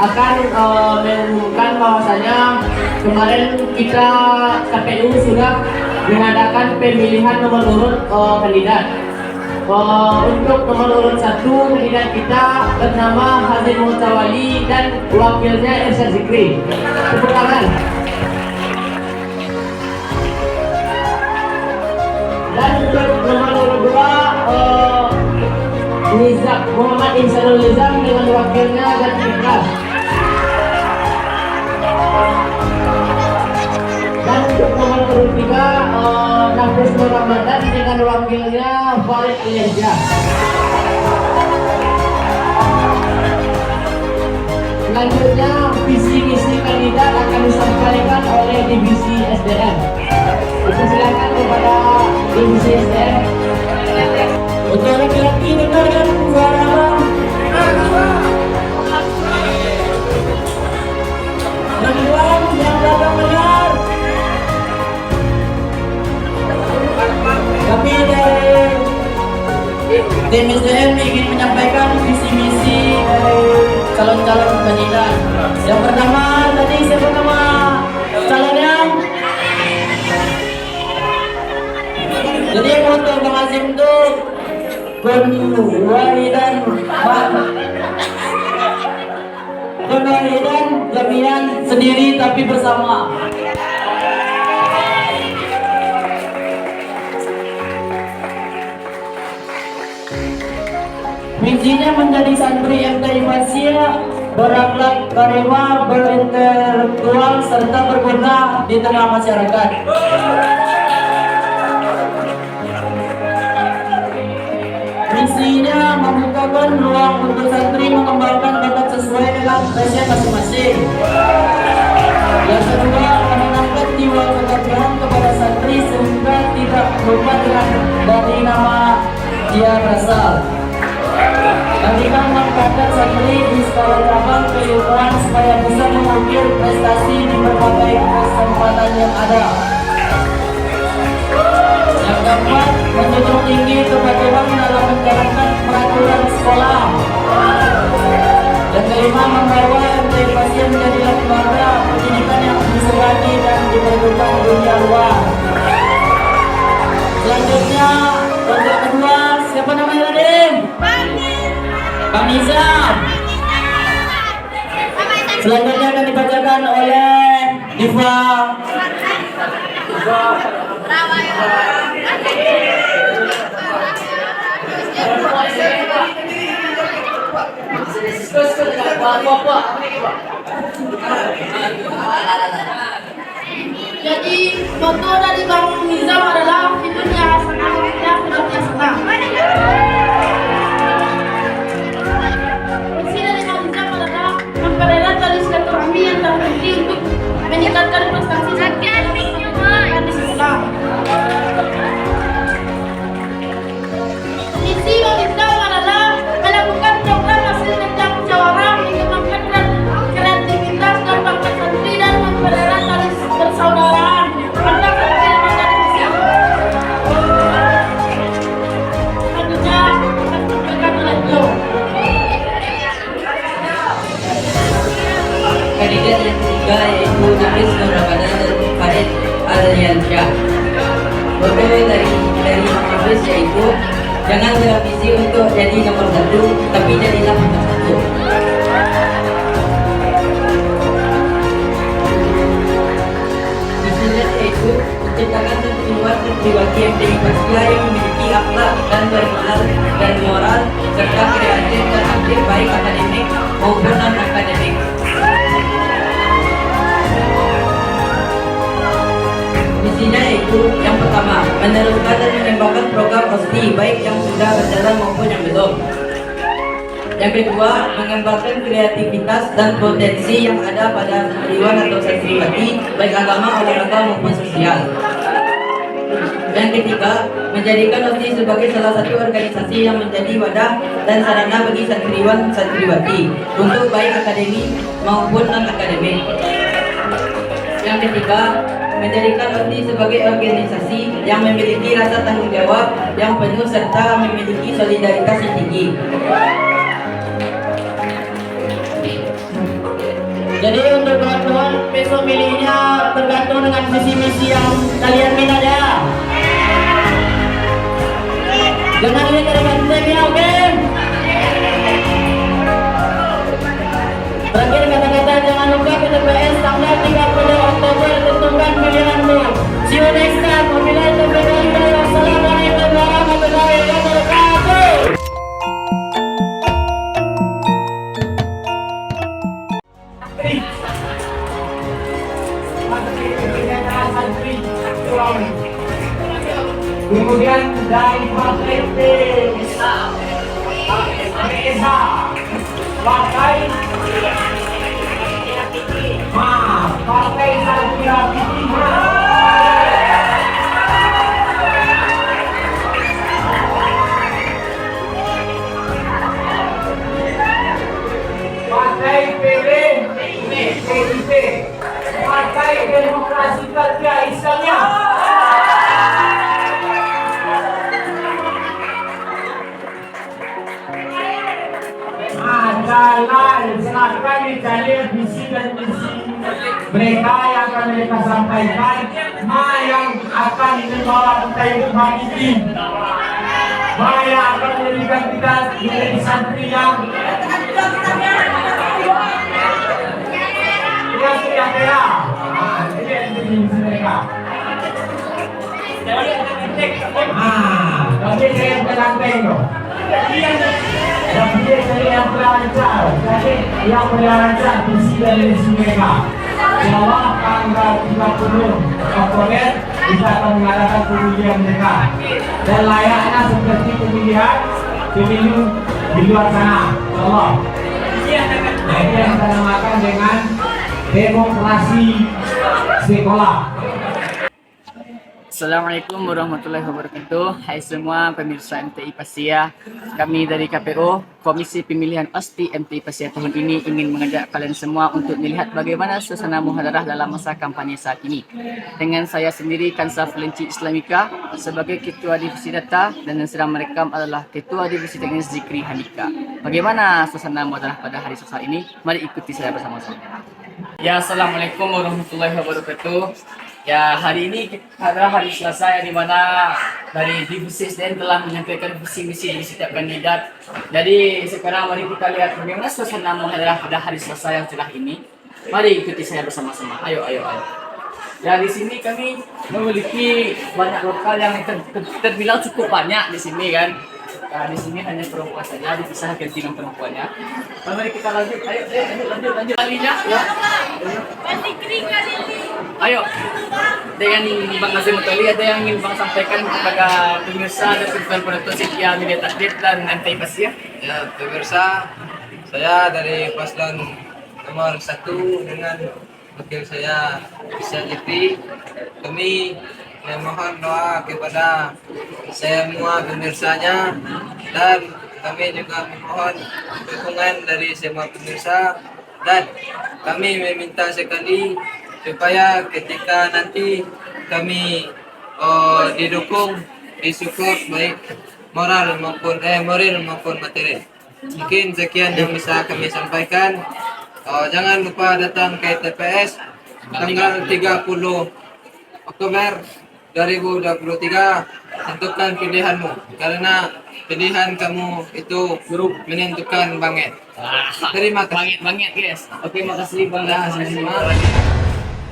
akan mengumumkan bahwasanya kemarin kita KPU sudah mengadakan pemilihan nomor urut kandidat. Untuk nomor urut 1 kandidat kita bernama Hazim Mutawali dan wakilnya Irsyad Zikri. Tepuk tangan. Dan untuk nomor urut 2 Nizam Muhammad Ihsanul Nizam dengan wakilnya dan Ikhlas. Dan untuk nomor urut 3 Nafis Nur Ramadan dengan wakilnya Farid Aliansyah. Selanjutnya visi misi kandidat akan disampaikan oleh divisi SDM. Silakan kepada divisi SDM. Untuk laki-laki dengarkan suara perempuan yang dapat benar. Kami dari tim SDM ingin menyampaikan visi misi dari calon-calon kandidat. Yang pertama tadi siapa nama calonnya? Jadi untuk Bang Azim itu kewahidan jaminan sendiri tapi bersama. Visinya menjadi santri MTI Masia, berakhlak karimah, berintelektual serta berguna di tengah masyarakat. Misinya membukakan ruang untuk santri mengembangkan bakat sesuai dengan passion masing-masing. Yang kedua, menanamkan jiwa ketakwaan kepada santri sehingga tidak lupa dari nama dia berasal. Berikan mengangkat santri di skala cabang keilmuan supaya bisa mengukir prestasi di berbagai kesempatan yang ada. Yang keempat, menjunjung tinggi kepatuhan dalam menjalankan peraturan sekolah. Dan kelima, membawa MTI Pasien menjadi lembaga pendidikan yang disegani dan diperlukan dunia luar. Selanjutnya, untuk kedua, siapa namanya tadi? Bang Nizam. Selanjutnya akan dibacakan oleh Diva. Jadi foto dari Bang Nizam adalah hidupnya senang, hidupnya senang. Misi dari Bang Nizam adalah mempererat tali silaturahmi yang terpenting untuk meningkatkan prestasi dan di sekolah. Misi Bang Nizam adalah melakukan program hasil tentang musyawarah, mengembangkan kreativitas dan bakat santri dan mempererat tali persaudaraan antar santri dan organisasi. Selanjutnya akan disampaikan oleh Joe. Kandidat yang ketiga yaitu Nafis Nur Ramadan dan Farid Aliansyah. Foto dari Nafis yaitu jangan berambisi untuk jadi nomor 1, tapi jadilah nomor 1. Visinya yaitu menciptakan seniman pribadi MTI Pasca yang memiliki akhlak dan moral serta kreatif dan aktif baik akademik maupun non akademik. Misinya yaitu yang pertama, meneruskan dan mengembangkan program OSTI baik yang sudah berjalan maupun yang belum. Yang kedua, mengembangkan kreativitas dan potensi yang ada pada santriwan atau santriwati baik agama, olahraga maupun sosial. Yang ketiga, menjadikan OSTI sebagai salah satu organisasi yang menjadi wadah dan sarana bagi santriwan santriwati untuk baik akademik maupun non akademik. Yang ketiga, menjadikan OSTI sebagai organisasi yang memiliki rasa tanggung jawab yang penuh serta memiliki solidaritas yang tinggi. Jadi untuk kawan-kawan besok milihnya tergantung dengan visi-misi yang kalian minat ya. Jangan lihat dari konten ya, oke? Terakhir kata-kata jangan lupa ke TPS tanggal 30 Oktober tentukan pilihanmu. See you next time. Wabillahi taufiq wal hidayah. Wassalamualaikum warahmatullahi wabarakatuh. Kemudian dari partai Desa partai partai Satria Pitima partai PDIP Partai Demokrasi Kerja Islamia. Jalan silakan dicari visi dan misi mereka yang akan mereka sampaikan, yang akan membawa kehidupan ini, yang akan menjadikan kita menjadi santri yang sejahtera. Ini mereka. Tapi saya berlantai loh. Tapi saya yang belajar, jadi yang belajar visi dari mereka. Bahwa tanggal 30 Oktober bisa akan mengadakan pemilihan mereka. Dan layaknya seperti pemilihan pemilu di luar sana. Allah. Nah, ini yang kita namakan dengan demokrasi sekolah. Assalamualaikum warahmatullahi wabarakatuh. Hai semua pemirsa MTI Pasia. Kami dari KPU Komisi Pemilihan OSTI MTI Pasia tahun ini ingin mengajak kalian semua untuk melihat bagaimana suasana muhadarah dalam masa kampanye saat ini. Dengan saya sendiri Kansaf Lenci Islamika sebagai Ketua Divisi Data dan yang sedang merekam adalah Ketua Divisi Teknis Zikri Handika. Bagaimana suasana muhadarah pada hari Selasa ini? Mari ikuti saya bersama-sama. Ya, Assalamualaikum warahmatullahi wabarakatuh. Ya, hari ini adalah hari Selasa yang dimana dari Divisi SDN telah menyampaikan visi misi di setiap kandidat. Jadi sekarang mari kita lihat bagaimana suasana muhadarah pada hari Selasa yang cerah ini. Mari ikuti saya bersama-sama. Ayo. Ya, di sini kami memiliki banyak lokal yang terbilang cukup banyak di sini kan. Nah, di sini hanya perempuan saja, dipisahkan dengan perempuannya. Mari kita lanjut. Ayo, lanjut kalinya. Ya. Ayo, dengan Bang Nazim Mutali ada yang ingin Bang sampaikan kepada pemirsa dan penonton setia media takdir dan MTI Pasia? Ya, pemirsa, saya dari paslon nomor 1 dengan wakil saya Bisa Jepri. Kami memohon doa kepada semua pemirsanya dan kami juga memohon dukungan dari semua pemirsa dan kami meminta sekali supaya ketika nanti kami didukung, disupport baik moral maupun materi. Mungkin sekian yang bisa kami sampaikan. Jangan lupa datang ke TPS tanggal 30 Oktober 2023. Tentukan pilihanmu karena pilihan kamu itu menentukan banget. Terima kasih. Banget guys. Oke, makasih Bang Nazim.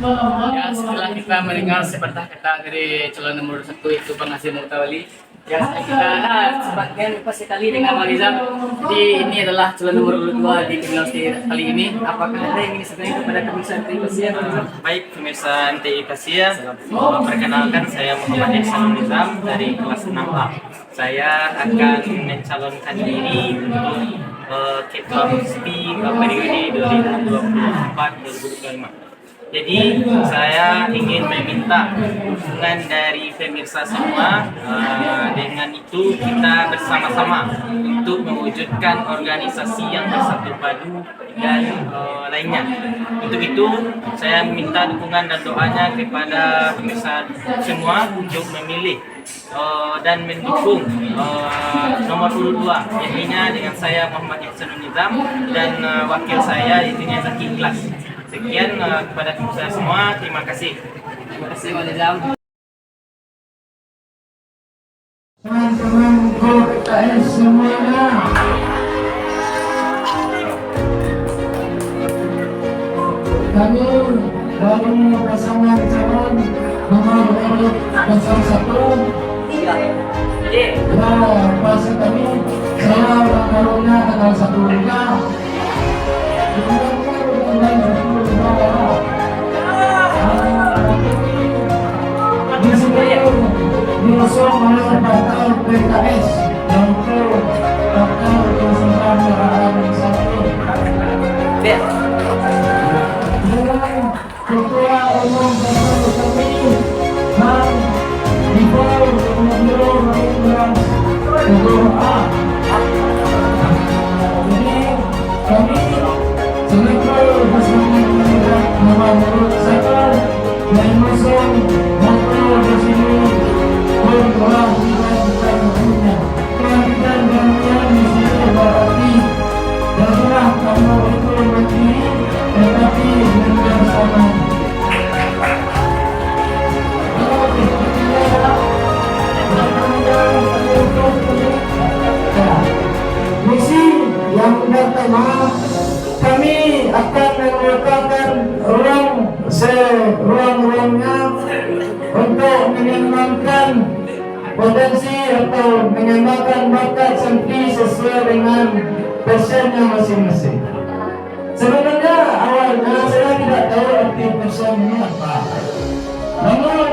Ya, setelah kita mendengar sepatah kata dari calon nomor 1 itu Bang Nazim Mutawali, ya kita sebagian lupa sekali dengan Bang Rizal. Jadi ini adalah calon nomor 2 di Pemilu kali ini. Apakah ada yang ingin disampaikan kepada pemirsa MTI Pasia, Bang Rizal? Baik, pemirsa MTI Pasia, perkenalkan saya Muhammad Ihsan Nizam dari kelas 6A. Saya akan mencalonkan diri untuk Ketua Musti periode 2024-2025. Jadi saya ingin meminta dukungan dari pemirsa semua. Dengan itu kita bersama-sama untuk mewujudkan organisasi yang bersatu padu dan lainnya. Untuk itu saya minta dukungan dan doanya kepada pemirsa semua untuk memilih dan mendukung nomor 22 yaitu dengan saya Muhammad Ihsan Nizam dan wakil saya yaitu Zaki Ikhlas. Sekian kepada saya semua. Terima kasih. Terima kasih Walizam. Teman-teman PKS semuanya, kami dari pasangan calon nomor urut 01 ya, pasal kami saya ulang tahunnya tanggal 1 juga di sini diusung oleh partai PKS yaitu Dr. Kusuma Muhammad Satu dengan Ketua Umum PKS kami Bang Ibu Umur Mayunas Kedua. Jadi kami selalu bersama nomor urut 1 dan musuh motor di sini berdoa kita punya kita dan di sini berarti janganlah kamu itu mandiri tetapi bersama. Misi yang pertama, kami akan mengupakan ruang-ruangnya untuk mengembangkan potensi atau mengembangkan bakat santri sesuai dengan passionnya masing-masing. Sebenarnya awalnya saya tidak tahu arti passion ini apa. Namun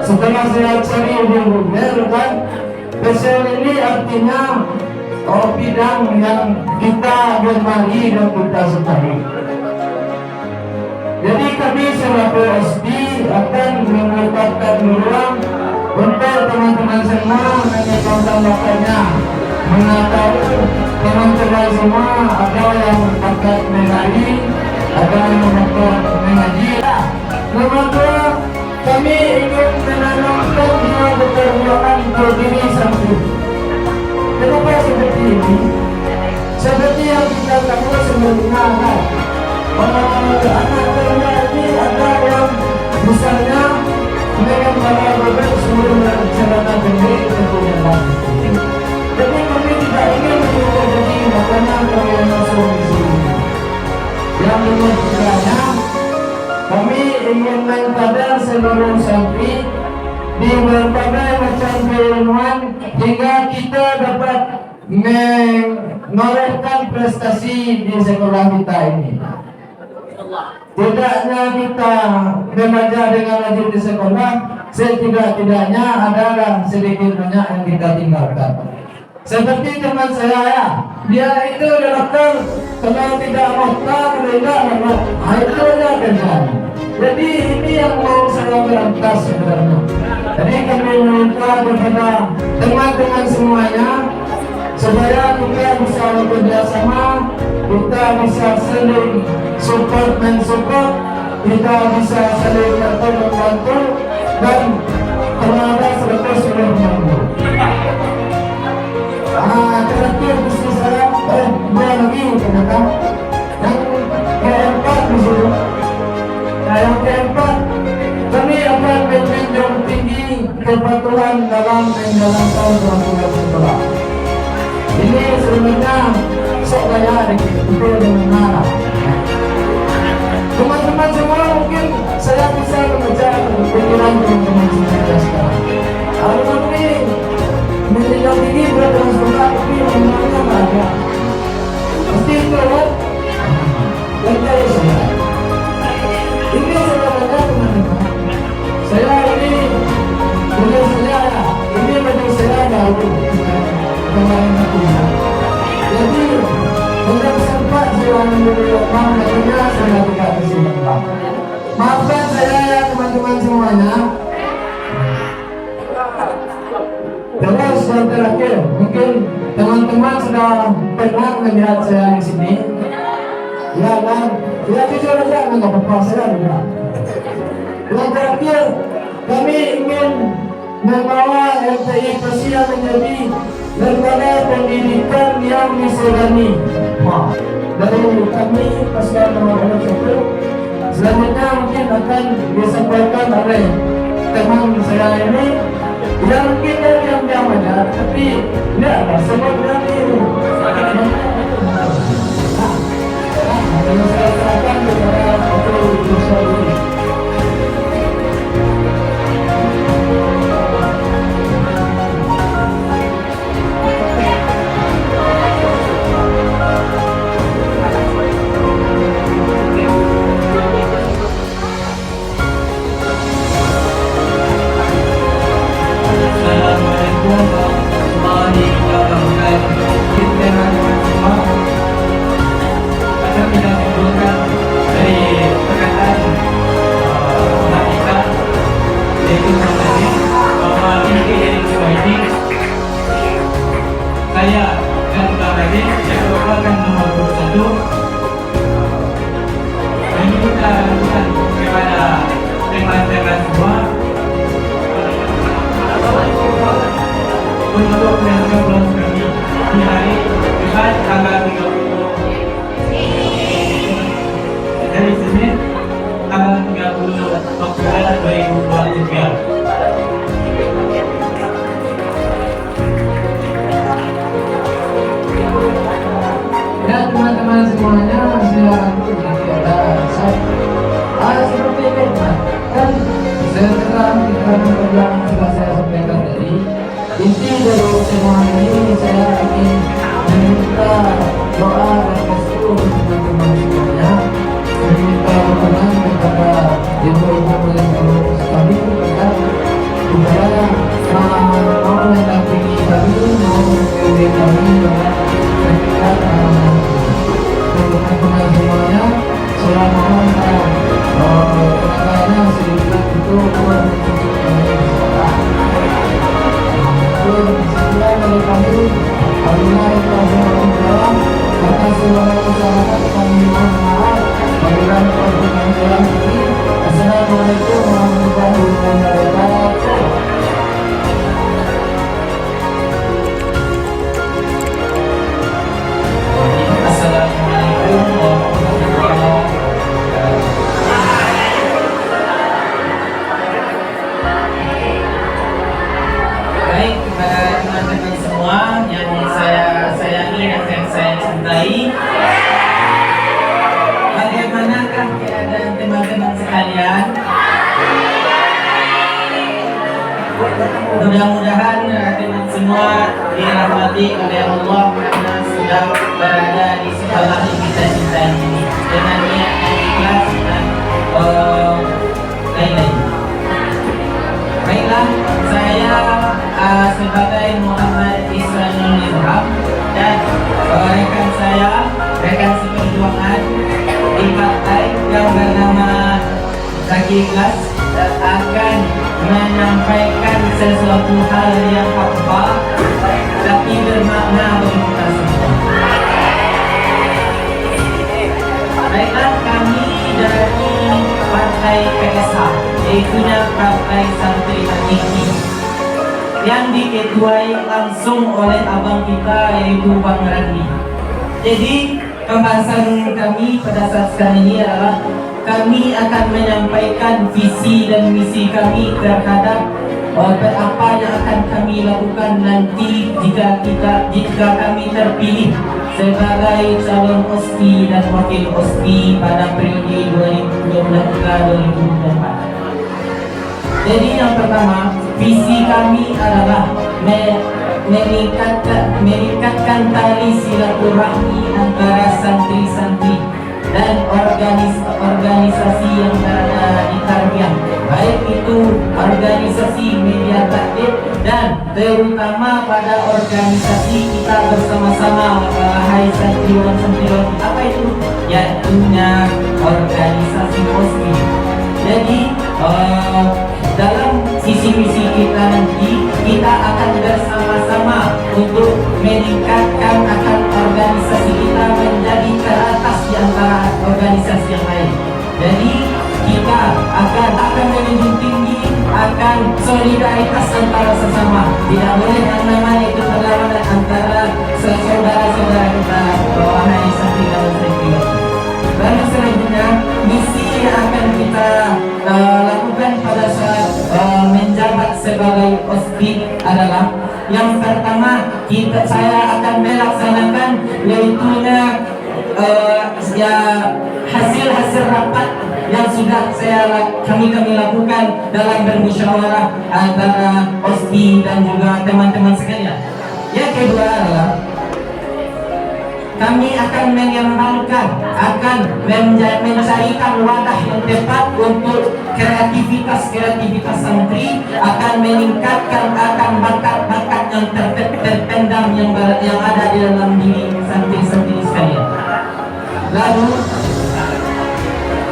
setelah saya cari di Google kan, passion ini artinya bidang yang kita gemari dan kita sukai. Jadi kami selaku SD akan menetapkan ruang untuk teman-teman semua menyesuaikan waktunya, mengetahui teman-teman semua ada yang bakat menari, ada yang bakat mengaji. Nomor 2, kami ingin menanamkan jiwa keterbukaan untuk diri sendiri. Kenapa seperti ini? Seperti yang kita tahu sebelumnya kan, anak tangga ini ada yang misalnya dengan para beban sebelum melaksanakan pendek tentunya lagi. Jadi kami tidak ingin menjadi makanan kami masuk di sini. Yang ketiganya, kami ingin mengkader seluruh santri di berbagai macam keilmuan hingga kita dapat menorehkan prestasi di sekolah kita ini. Tidaknya kita belajar dengan rajin di sekolah, setidak-tidaknya adalah sedikit banyak yang kita tinggalkan. Seperti teman saya ya, dia itu dokter, kalau tidak mohta, kalau tidak mohta, itu aja kerjaan. Jadi ini yang mau saya berantas sebenarnya. Jadi kami minta kepada teman-teman semuanya supaya kita bisa bekerja sama, kita bisa saling support mensupport, kita bisa saling membantu dan terhadap 100% mampu. Terakhir bisnis saya, dua lagi kenapa? Yang keempat di sini. Yang keempat, kami akan menjunjung tinggi kepatuhan dalam menjalankan peraturan sekolah. Ini sebenarnya sok gaya itu dengan teman-teman semua mungkin saya bisa membaca pikiran teman-teman semua sekarang. Kalau ini menjunjung tinggi peraturan sekolah, tapi sebenarnya nggak ada. Pasti itu kan? Betul semua. Ini sebenarnya teman-teman. Saya ini bagi saya ini bagi saya baru kemarin aku. Jadi untuk sempat saya mengulang lagunya saya tidak bisa. Maafkan saya ya teman-teman semuanya. Terus yang terakhir, mungkin teman-teman sudah pernah melihat saya di sini. Ya kan? Ya jujur aja, nggak apa-apa saya juga. Yang terakhir, kami ingin membawa LTI Persia menjadi lembaga pendidikan yang disegani. dari kami paslon nomor 1. Selanjutnya mungkin akan disampaikan oleh teman saya ini yang mungkin yang aja, tapi tidak ada sebab dari saya serahkan kepada Dr. Yusuf. Assalamualaikum warahmatullahi wabarakatuh. Teman-teman semua, akan kita simpulkan dari perkataan kita, yaitu tadi bahwa inti dari semua ini saya dan Mbak Radin yang merupakan nomor 1 meminta lakukan kepada teman-teman semua untuk mencoblos kami di hari Jumat tanggal 30 dari Senin tanggal 30 Oktober 2023. Dan teman-teman semuanya, saya rangkum jadi ada seperti itu kan setelah kita mengulang sudah saya sampaikan tadi, inti dari semua ini saya ingin meminta doa dan restu untuk teman-teman semuanya, meminta dukungan kepada ibu-ibu yang terus kami agar supaya mau mendampingi kami, mau menjadi kami dengan teman-teman semuanya. Saya mohon tenaganya sedikit itu sekian dari kami. Atas segala kesalahan kami mohon maaf. Assalamualaikum warahmatullahi wabarakatuh. Assalamualaikum warahmatullahi wabarakatuh. Baik, kepada teman-teman semua yang saya sayangi dan yang saya cintai, bagaimanakah keadaan teman-teman sekalian? Mudah-mudahan teman semua dirahmati oleh Allah karena sudah berada di sekolah yang kita cintai ini dengan niat yang ikhlas dan lain-lain. Baiklah, saya sebagai Muhammad Isranul Nizam dan rekan saya, rekan seperjuangan di partai yang bernama Zaki Ikhlas akan menyampaikan sesuatu hal yang apa tapi bermakna bagi kita semua. Baiklah, kami dari Partai PSH, yaitu Partai Santri Hakiki, yang diketuai langsung oleh abang kita yaitu Bang Randi. Jadi pembahasan kami pada saat sekarang ini adalah kami akan menyampaikan visi dan misi kami terhadap apa yang akan kami lakukan nanti jika kami terpilih sebagai calon OSPI dan wakil OSPI pada periode 2023-2024. Jadi yang pertama, visi kami adalah meningkatkan tali silaturahmi antara santri-santri dan organisasi yang berada di tarbiyah, baik itu organisasi media takdir dan terutama pada organisasi kita bersama-sama, wahai santriwan-santriwati, apa itu? Yaitu organisasi OSPI. Jadi dalam visi misi kita nanti, kita akan bersama-sama untuk meningkatkan akan organisasi kita menjadi ke atas di antara organisasi yang lain. Jadi kita akan menjunjung tinggi akan solidaritas antara sesama. Tidak boleh yang namanya itu perlawanan antara saudara-saudara kita, wahai santri dan santri. saya akan melaksanakan yaitu ya hasil rapat yang sudah kami lakukan dalam bermusyawarah antara OSPI dan juga teman-teman sekalian. Yang kedua adalah kami akan mengembangkan, akan mencarikan wadah yang tepat untuk kreativitas santri, akan meningkatkan bakat-bakat yang terpendam yang ada di dalam diri santri-santri sekalian. Lalu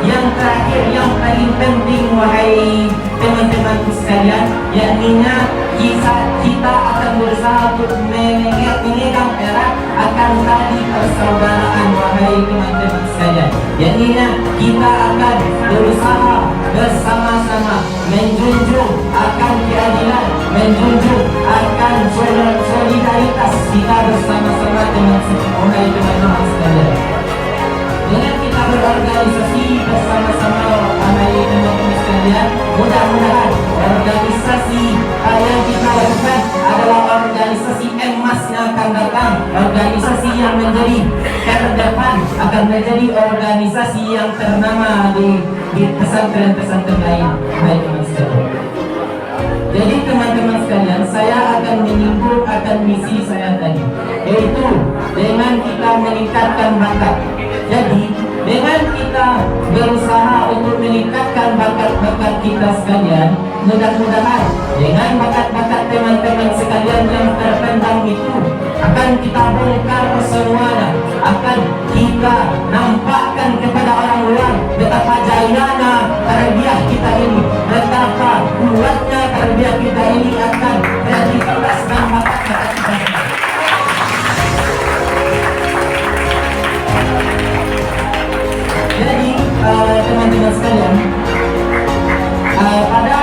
yang terakhir, yang paling penting wahai teman-teman sekalian, yakni kita akan berusaha untuk memegang erat akan tali persaudaraan wahai teman-teman sekalian. Yakni kita akan berusaha bersama-sama menjunjung akan keadilan, menjunjung akan solidaritas kita bersama-sama dengan wahai teman-teman sekalian. Dengan kita berorganisasi bersama-sama wahai teman-teman sekalian, mudah-mudahan organisasi yang kita lakukan adalah organisasi emas yang akan datang, organisasi yang menjadi terdepan, akan menjadi organisasi yang ternama di pesantren-pesantren lain, wahai teman sekalian. Jadi teman-teman sekalian, saya akan menyinggung akan misi saya tadi, yaitu dengan kita meningkatkan bakat. Jadi dengan kita berusaha untuk meningkatkan bakat-bakat kita sekalian, mudah-mudahan dengan bakat-bakat teman-teman sekalian yang terpendam itu akan kita bongkar semuanya, akan kita nampakkan kepada orang luar betapa jayanya tarbiyah kita ini, betapa kuatnya tarbiyah kita ini akan kreativitas dan bakat-bakat kita. Jadi teman-teman sekalian, pada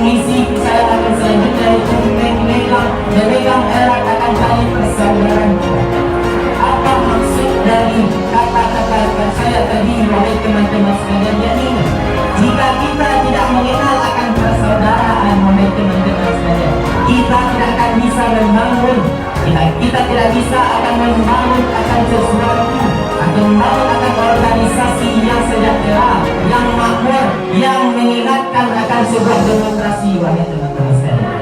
misi saya akan selanjutnya itu memegang erat akan tali persaudaraan kita. Apa maksud dari kata-kata saya tadi wahai teman-teman sekalian? Yakni jika kita tidak mengenal akan persaudaraan wahai teman-teman sekalian, kita tidak akan bisa membangun, kita tidak bisa akan membangun akan sesuatu, akan membangun akan organisasi yang sejahtera, yang makmur, yang mengingatkan akan sebuah demokrasi wahai teman-teman sekalian.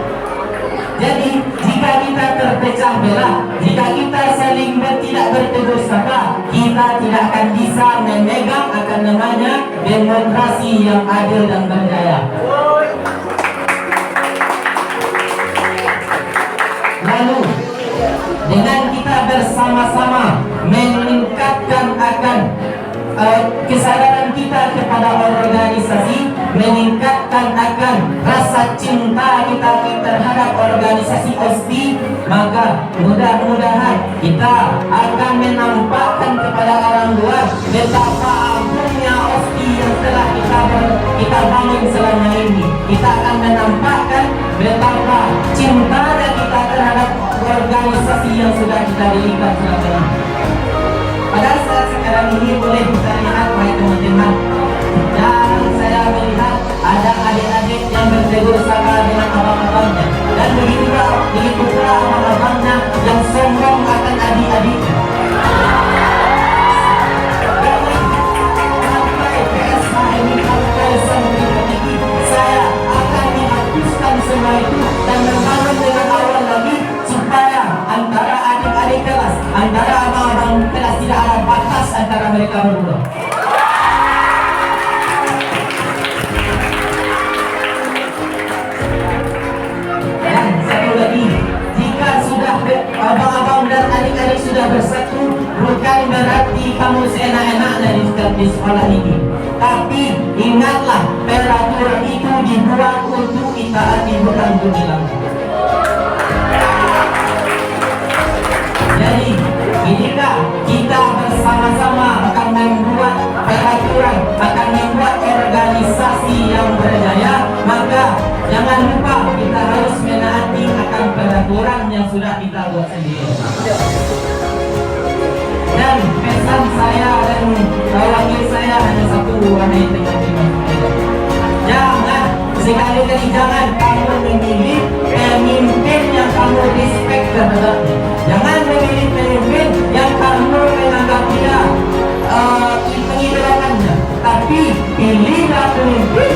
Jadi jika kita terpecah belah, jika kita saling tidak bertegur sapa, kita tidak akan bisa memegang akan namanya demokrasi yang adil dan berjaya. Lalu dengan kita bersama-sama meningkatkan akan kesadaran kita kepada organisasi, meningkatkan akan rasa cinta kita terhadap organisasi OSPI, maka mudah-mudahan kita akan menampakkan kepada orang luar betapa agungnya OSPI yang telah kita bangun selama ini. Kita akan menampakkan betapa cintanya kita terhadap organisasi yang sudah kita dirikan selama ini. Pada saat sekarang ini boleh kita lihat wahai teman-teman, dan saya melihat ada adik-adik yang bertegur sapa dengan abang-abangnya, dan begitu pula abang-abangnya yang sombong akan adik-adiknya. Sampai PSH ini, sampai santri ini, saya akan menghapuskan semua itu dan membangun dengan awal lagi supaya antara adik-adik kelas, antara abang-abang kelas tidak ada batas antara mereka berdua. Dan satu lagi, jika sudah abang-abang dan adik-adik sudah bersatu, bukan berarti kamu seenak-enaknya di sekolah ini. Tapi ingatlah, peraturan itu dibuat untuk ditaati, bukan untuk dilanggar. Jadi, ketika kita bersama-sama akan membuat peraturan, akan membuat organisasi yang berjaya, maka jangan lupa kita harus menaati akan peraturan yang sudah kita buat sendiri. Dan pesan saya dan wakil saya hanya satu, wahai teman-teman. Jangan, sekali-kali jangan kamu memilih pemimpin yang kamu kamu respect terhadapnya. Jangan memilih pemimpin yang kamu menganggap dia mengidolakannya, tapi pilihlah pemimpin.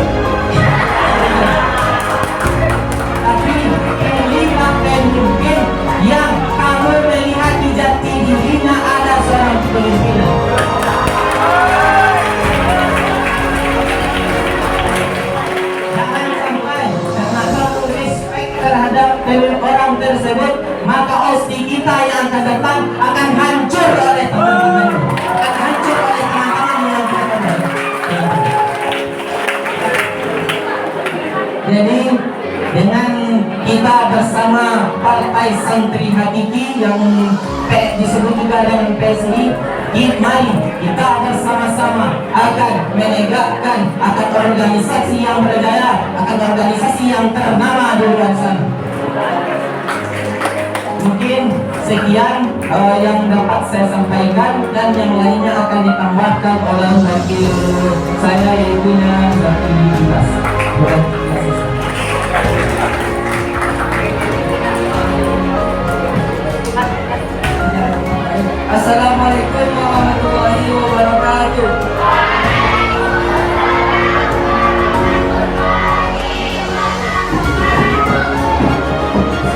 Tapi pilihlah pemimpin yang kamu melihat di jati dirinya ada seorang pemimpin. Jangan sampai karena kamu respect terhadap orang tersebut, maka OSTI kita yang akan datang akan hancur oleh teman-teman, akan hancur oleh teman-teman yang akan datang. Jadi dengan kita bersama Partai Santri Hakiki yang disebut juga dengan PSI, mari kita bersama-sama akan menegakkan akan organisasi yang berjaya, akan organisasi yang ternama di luar sana. Mungkin sekian yang dapat saya sampaikan, dan yang lainnya akan ditambahkan oleh wakil saya, yaitu Zaki Dimas. Assalamualaikum warahmatullahi wabarakatuh.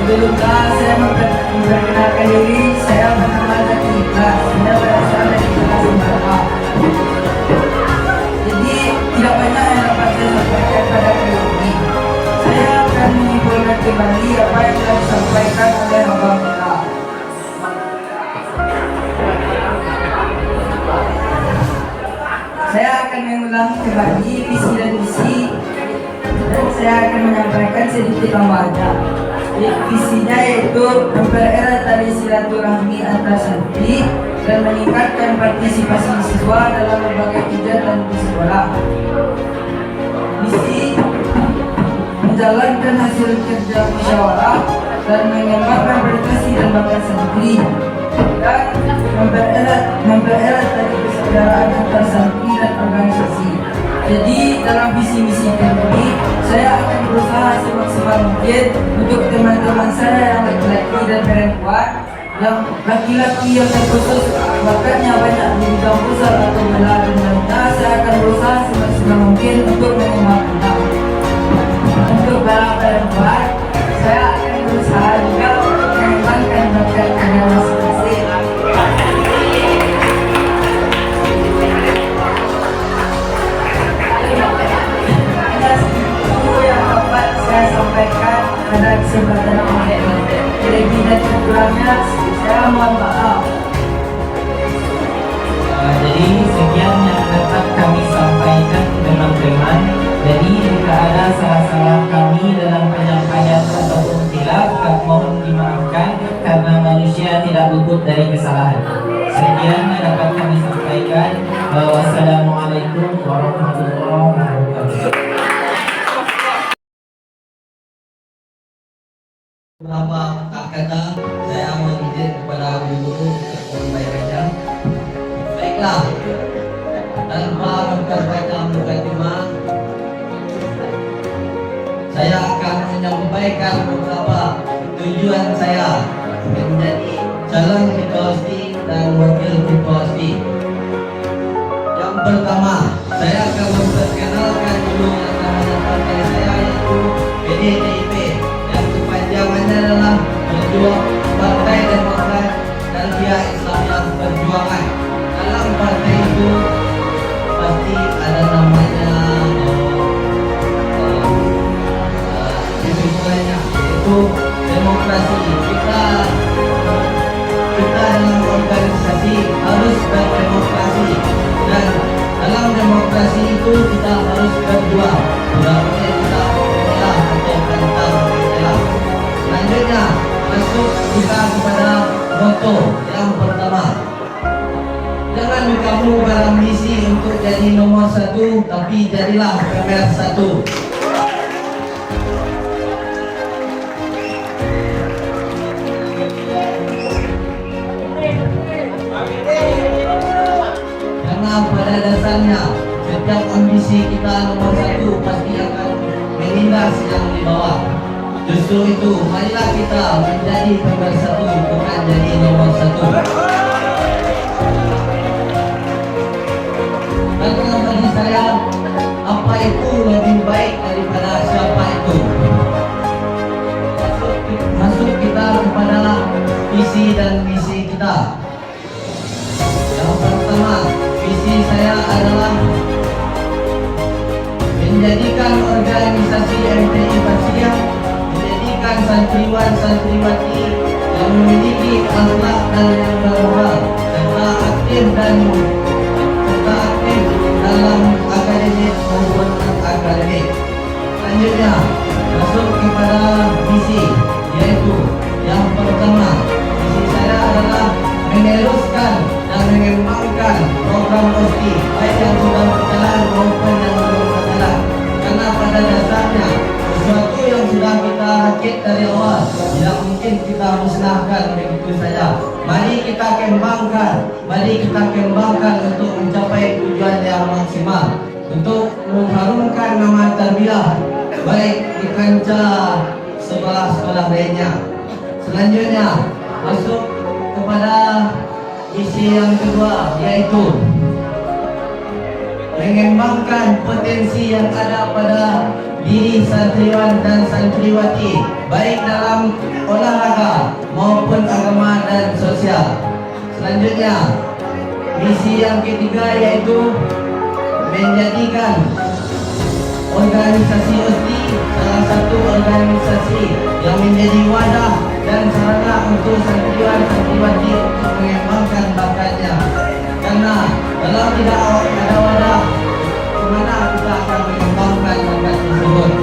Sebelumnya saya memperkenalkan diri, saya bernama Zaki Dimas. Saya berasal dari Kota Semarang. Jadi tidak banyak yang dapat saya sampaikan pada kali ini. Saya akan menyimpulkan kembali apa yang telah disampaikan oleh Abang kita. Saya akan mengulang kembali visi dan misi, dan saya akan menyampaikan sedikit tambahannya. Visinya yaitu mempererat tali silaturahmi antar santri dan meningkatkan partisipasi siswa dalam berbagai kegiatan di sekolah. Misi menjalankan hasil kerja musyawarah dan mengembangkan prestasi dan bakat santri, dan mempererat tali persaudaraan antar santri dan organisasi. Jadi dalam visi misi ini saya akan berusaha semaksimal mungkin untuk teman-teman saya yang laki-laki dan perempuan. Yang laki-laki yang terkhusus bakatnya banyak di bidang pusat atau bela dan lainnya, saya akan berusaha semaksimal mungkin untuk mengembangkannya. Untuk para perempuan, saya akan berusaha juga untuk mengembangkan bakatnya masing-masing. Saya sampaikan pada kesempatan ini. Lebih dan kurangnya saya mohon maaf. Jadi sekian yang dapat kami sampaikan teman-teman. Jadi jika ada salah-salah kami dalam penyampaian ataupun khilaf, mohon dimaafkan karena manusia tidak luput dari kesalahan. Sekian yang dapat kami sampaikan. Wassalamualaikum warahmatullahi wabarakatuh. Beberapa kata saya mohon izin kepada guru untuk menyampaikannya. Baiklah, tanpa memperpanjang mukadimah, saya akan menyampaikan beberapa tujuan saya menjadi calon ketua OSTI dan wakil ketua OSTI. Yang pertama, saya akan memperkenalkan dulu yang namanya partai saya, yaitu PDIP. Kepanjangannya adalah berjuang Partai Demokrat dan Dia Islamiyah Perjuangan. Dalam partai itu pasti ada namanya hubungannya, yaitu demokrasi. Kita dalam organisasi harus berdemokrasi, dan dalam demokrasi itu kita harus berjuang. Tidak boleh kita mengalah atau menentang. Selanjutnya masuk kita kepada moto yang pertama. Jangan kamu berambisi untuk jadi nomor satu, tapi jadilah nomor satu. Karena pada dasarnya setiap ambisi kita nomor satu pasti akan menindas yang di bawah. Justru Justru itu, marilah kita menjadi pemersatu, bukan jadi nomor satu. Karena bagi saya, apa itu lebih baik daripada siapa itu? Masuk kita kepada visi dan misi kita. Yang pertama, visi saya adalah menjadikan organisasi MTI Pasia, menjadikan santriwan-santriwati yang memiliki akhlak dan yang bermoral, serta aktif dalam akademik maupun non-akademik. Selanjutnya, masuk kepada misi, yaitu yang pertama, misi saya adalah meneruskan dan mengembangkan program OSTI, baik yang sudah berjalan maupun yang belum berjalan. Karena pada dasarnya, sesuatu yang sudah kita rakit dari awal tidak mungkin kita musnahkan begitu saja. Mari kita kembangkan untuk mencapai tujuan yang maksimal, untuk mengharumkan nama tarbiyah baik di kancah sekolah-sekolah lainnya. Selanjutnya masuk kepada misi yang kedua, yaitu mengembangkan potensi yang ada pada diri santriwan dan santriwati, baik dalam olahraga maupun agama dan sosial. Selanjutnya, misi yang ketiga yaitu menjadikan organisasi OSTI salah satu organisasi yang menjadi wadah dan sarana untuk santriwan-santriwati untuk mengembangkan bakatnya. Karena kalau tidak ada wadah, kemana kita akan mengembangkan bakat tersebut?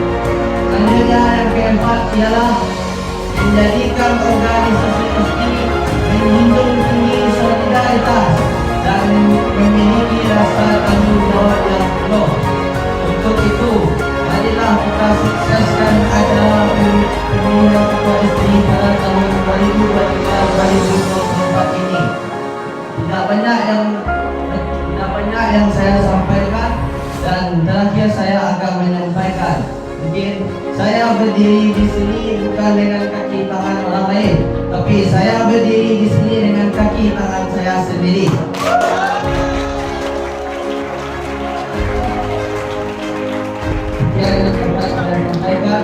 Selanjutnya yang keempat ialah menjadikan organisasi OSTI menjunjung tinggi solidaritas dan memiliki rasa tanggung jawab yang penuh. Untuk itu, marilah kita sukseskan acara pemilihan ketua OSTI pada tahun 2023-2024 ini. Tidak banyak yang saya sampaikan, dan terakhir saya akan menyampaikan. Mungkin saya berdiri di sini bukan dengan kaki tangan orang lain, tapi saya berdiri di sini dengan kaki tangan saya sendiri. Yang dapat saya sampaikan,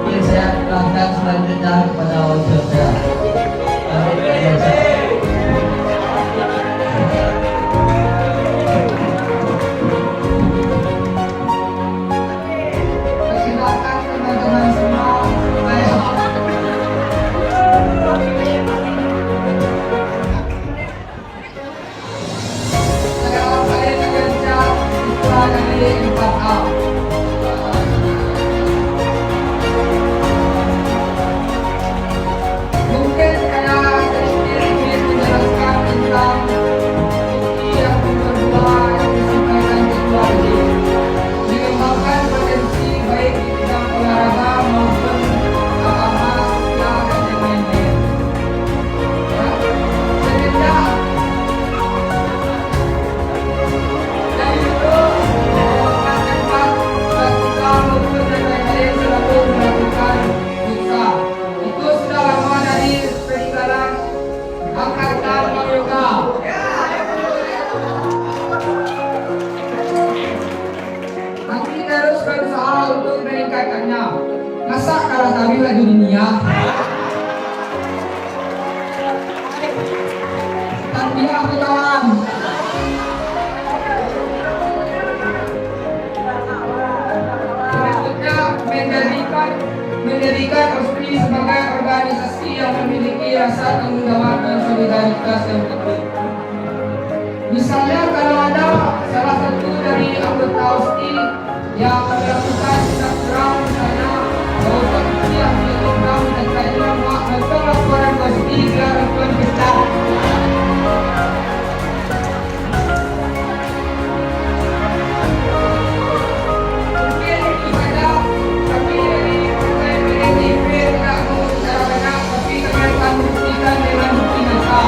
mungkin saya akan selanjutnya kepada wakil saya. Silakan teman-teman semua. Segala kalian akan siap itulah dari 4A. Mungkin saya sedikit menjelaskan tentang bukti yang kedua yang disampaikan ketua ini, mengembangkan potensi baik di bidang olahraga maupun agama, sosial dan yang lain-lain. Semenjak dari itu, tempat pratika maupun yang lain-lain selalu melakukan futsal. Itu sudah lama dari peninggalan angkatan Yoga. Nanti terus berusaha untuk meningkatkannya. Masa kalah kami lagi dunia? Tarbiyah kawan. Selanjutnya menjadikan OSTI sebagai organisasi yang memiliki rasa tanggung jawab dan solidaritas yang tinggi. Misalnya kalau ada salah satu dari anggota OSTI yang melakukan tindak curang, misalnya bahwa yang diundang dan saya maka laporan OSTI bila lakukan besar. Mungkin itu saja, tapi dari PDIP tidak mau bicara banyak, tapi kami akan buktikan dengan bukti nyata.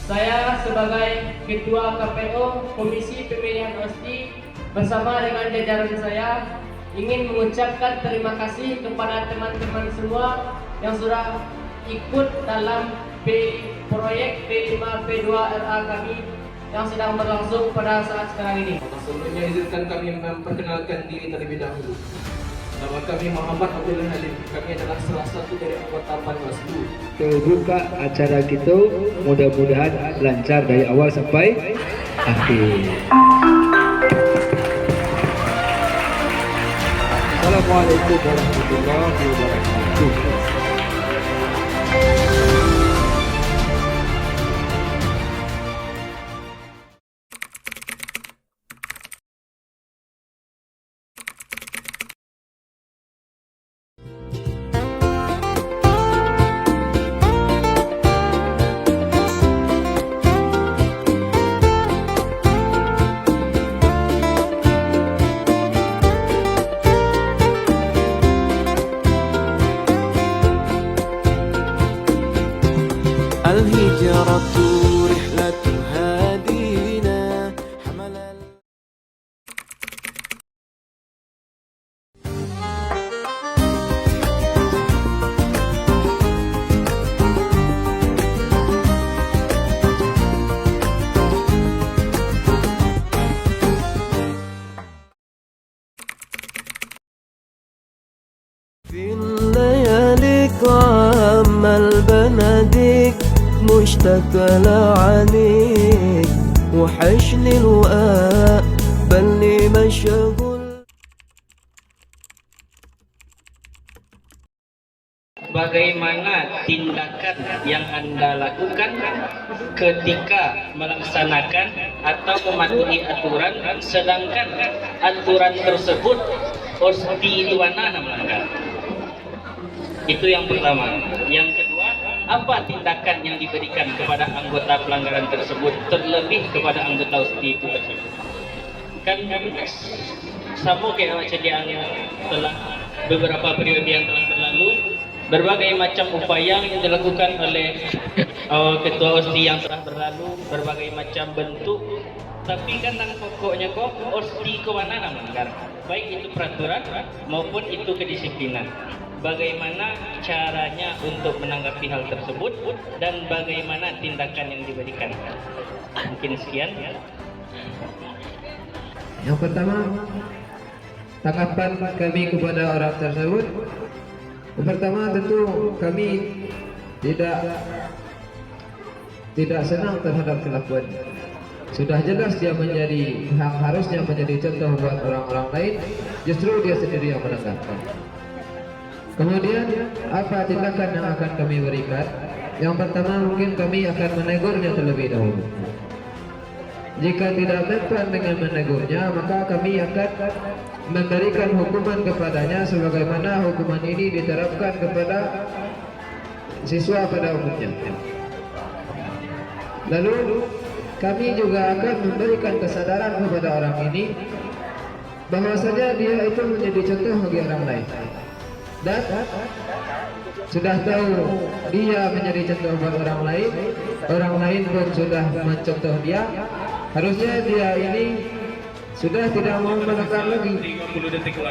Saya sebagai Ketua KPO Komisi Pemilihan OSTI bersama dengan jajaran saya ingin mengucapkan terima kasih kepada teman-teman semua yang sudah ikut dalam proyek P5P2 RA kami yang sedang berlangsung pada saat sekarang ini. Sebelumnya izinkan kami memperkenalkan diri terlebih dahulu. Nama kami Muhammad Abdul Halim. Kami adalah salah satu dari anggota Panwaslu. Terbuka acara kita, mudah-mudahan lancar dari awal sampai akhir. Assalamualaikum warahmatullahi wabarakatuh. الهجرة رحلة هادينا حمل في الليالي قام البنادق مشتاق لعليك وحشني الوقاء بلي مشغول. Bagaimana tindakan yang Anda lakukan ketika melaksanakan atau mematuhi aturan, sedangkan aturan tersebut OSTI itu mana melanggar? Itu yang pertama. Yang kedua, apa tindakan yang diberikan kepada anggota pelanggaran tersebut, terlebih kepada anggota OSTI itu tersebut? Kan sama kayak macam yang telah beberapa periode yang telah berlalu, berbagai macam upaya yang dilakukan oleh ketua OSTI yang telah berlalu, berbagai macam bentuk, tapi kan pokoknya kok OSTI ke mana melanggar, baik itu peraturan maupun itu kedisiplinan. Bagaimana caranya untuk menanggapi hal tersebut dan bagaimana tindakan yang diberikan? Mungkin sekian. Yang pertama, tanggapan kami kepada orang tersebut. Yang pertama tentu kami tidak senang terhadap kelakuannya. Sudah jelas dia menjadi harusnya menjadi contoh buat orang-orang lain, justru dia sendiri yang menegakkan. Kemudian apa tindakan yang akan kami berikan? Yang pertama mungkin kami akan menegurnya terlebih dahulu. Jika tidak mempan dengan menegurnya, maka kami akan memberikan hukuman kepadanya sebagaimana hukuman ini diterapkan kepada siswa pada umumnya. Lalu kami juga akan memberikan kesadaran kepada orang ini bahwasanya dia itu menjadi contoh bagi orang lain. Dan sudah tahu dia menjadi contoh buat orang lain pun sudah mencontoh dia. Harusnya dia ini sudah tidak mau melanggar lagi,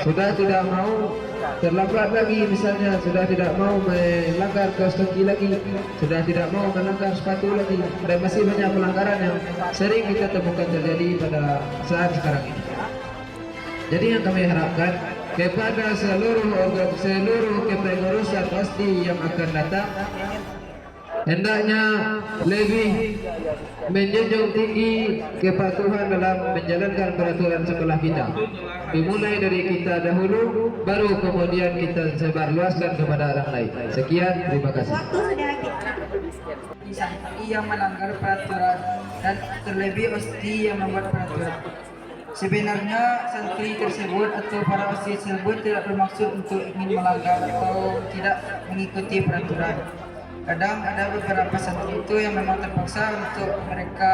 sudah tidak mau terlambat lagi, misalnya sudah tidak mau melanggar kaos kaki lagi, sudah tidak mau melanggar sepatu lagi, dan masih banyak pelanggaran yang sering kita temukan terjadi pada saat sekarang ini. Jadi yang kami harapkan kepada seluruh kepengurusan OSTI yang akan datang, hendaknya lebih menjunjung tinggi kepatuhan dalam menjalankan peraturan sekolah kita. Dimulai dari kita dahulu, baru kemudian kita sebarluaskan kepada orang lain. Sekian, terima kasih. Santri yang melanggar peraturan dan terlebih OSTI yang membuat peraturan. Sebenarnya santri tersebut atau para OSTI tersebut tidak bermaksud untuk ingin melanggar atau tidak mengikuti peraturan. Kadang ada beberapa santri itu yang memang terpaksa untuk mereka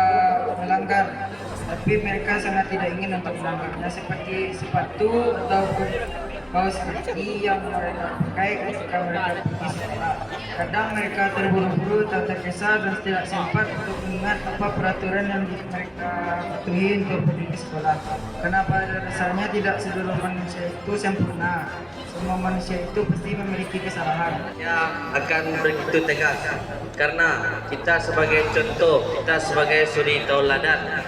melanggar, tapi mereka sangat tidak ingin untuk melanggarnya, seperti sepatu ataupun kaos kaki yang mereka pakai ketika mereka pergi sekolah. Kadang mereka terburu-buru, tak tergesa dan tidak sempat untuk mengingat apa peraturan yang mereka patuhi untuk pergi ke sekolah. Karena pada dasarnya tidak seluruh manusia itu sempurna. Semua manusia itu pasti memiliki kesalahan. Akan begitu tegas karena kita sebagai contoh, kita sebagai suri tauladan,